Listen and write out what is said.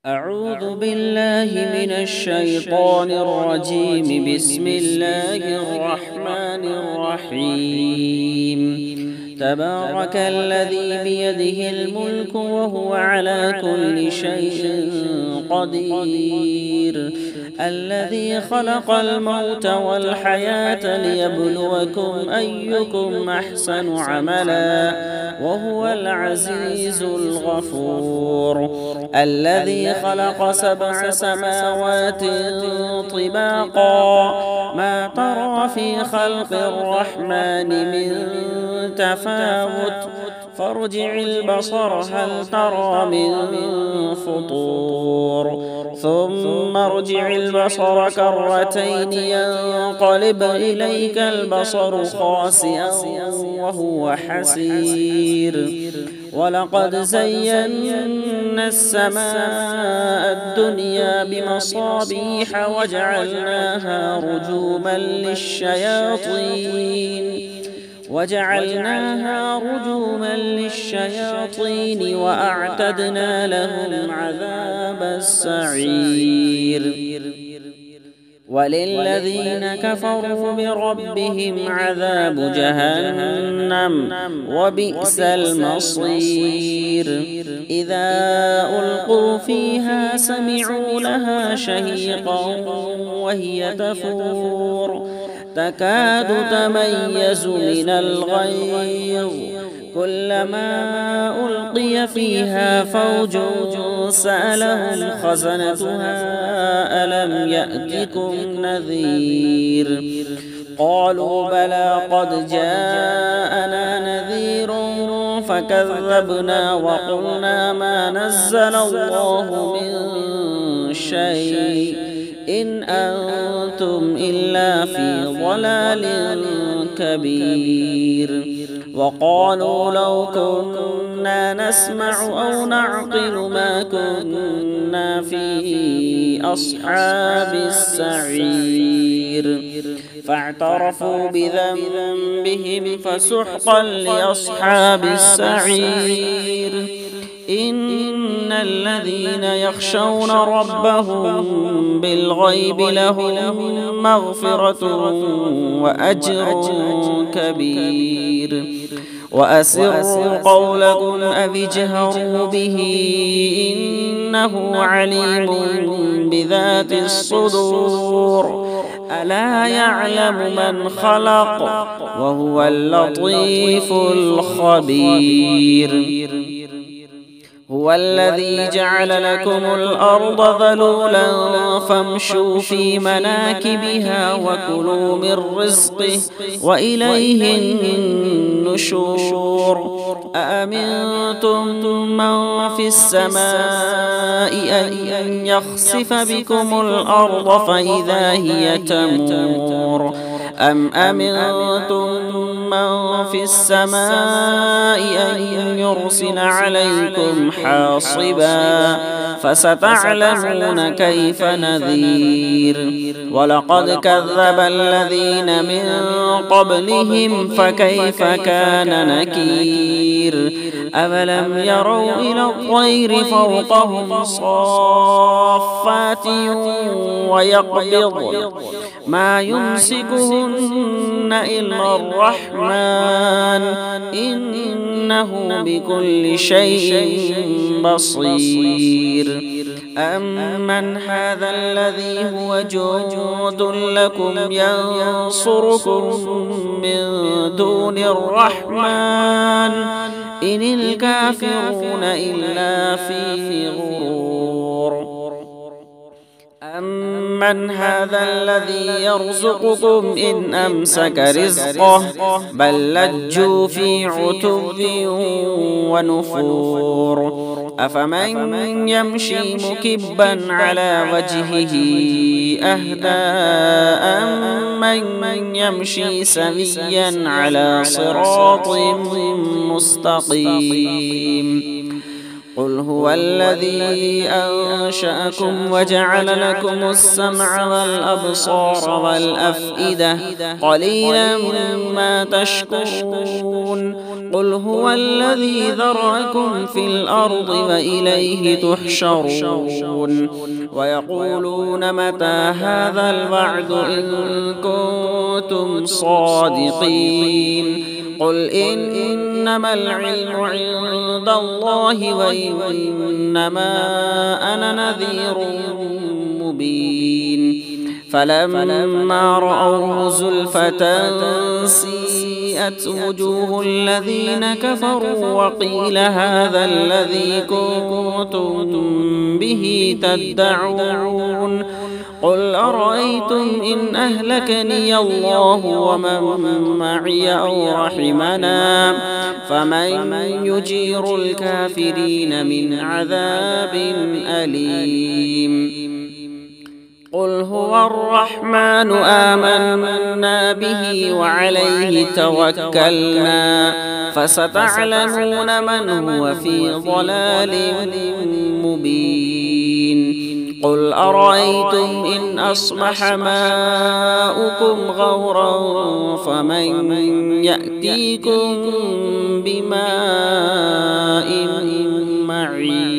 أعوذ بالله من الشيطان الرجيم. بسم الله الرحمن الرحيم. تبارك الذي بيده الملك وهو على كل شيء قدير. الذي خلق الموت والحياة ليبلوكم أيكم أحسن عملا وهو العزيز الغفور. الذي خلق 7 سماوات طباقا ما ترى في خلق الرحمن من تفاوت فارجع البصر هل ترى من فطور ثم ارجع البصر كرتين ينقلب إليك البصر خاسئا وهو حسير. ولقد زينا السماء الدنيا بمصابيح وجعلناها رجوما للشياطين وأعتدنا لهم عذاب السعير. وللذين كفروا بربهم عذاب جهنم وبئس المصير. إذا ألقوا فيها سمعوا لها شهيقا وهي تفور تكاد تميز من الغيظ كلما ألقي فيها فوج سألهم خزنتها ألم يأتكم نذير قالوا بلى قد جاءنا نذير فكذبنا وقلنا ما نزل الله من شيء إن أنتم إلا في ضلال كبير. وقالوا لو كنا نسمع أو نعقل ما كنا في أصحاب السعير. فاعترفوا بذنبهم فسحقا لأصحاب السعير. إن الذين يخشون ربهم بالغيب لهم مغفرة وأجر كبير. وأسروا قولكم أو اجهروا به إنه عليم بذات الصدور. ألا يعلم من خلق وهو اللطيف الخبير. هو الذي جعل لكم الأرض ذلولا فامشوا في مناكبها وكلوا من رزقه وإليه النشور. أأمنتم من في السماء أن يخسف بكم الأرض فإذا هي تمور أم أمنتم من في السماء أن يرسل عليكم حاصبا فستعلمون كيف نذير. ولقد كذب الذين من قبلهم فكيف كان نكير. أفلم يروا إلى الطير فوقهم صافات ويقبض ما يمسكهن إلا الرحمن إنه بكل شيء بصير. أمن هذا الذي هو جند لكم ينصركم من دون الرحمن إن الكافرون إلا في غرور. أمن هذا الذي يرزقكم إن أمسك رزقه بل لجوا في عتو ونفور. أفمن يمشي مكبا على وجهه أهدى أمن يمشي سويا على صراط مستقيم. قل هو الذي أنشأكم وجعل لكم السمع والأبصار والأفئدة قليلا ما تشكرون. قل هو الذي ذرأكم في الأرض وإليه تحشرون ويقولون متى هذا الوعد إن كنتم صادقين قل إنما العلم عند الله وإنما أنا نذير مبين فلما رأوه زلفة سيئت وجوه الذين كفروا وقيل هذا الذي كنتم به تدعون قل أرأيتم إن أهلكني الله ومن معي أو رحمنا فمن يجير الكافرين من عذاب أليم قل هو الرحمن آمنا به وعليه توكلنا فستعلمون من هو في ضلال مبين قل أرأيتم إن أصبح ماؤكم غورا فمن يأتيكم بماء معين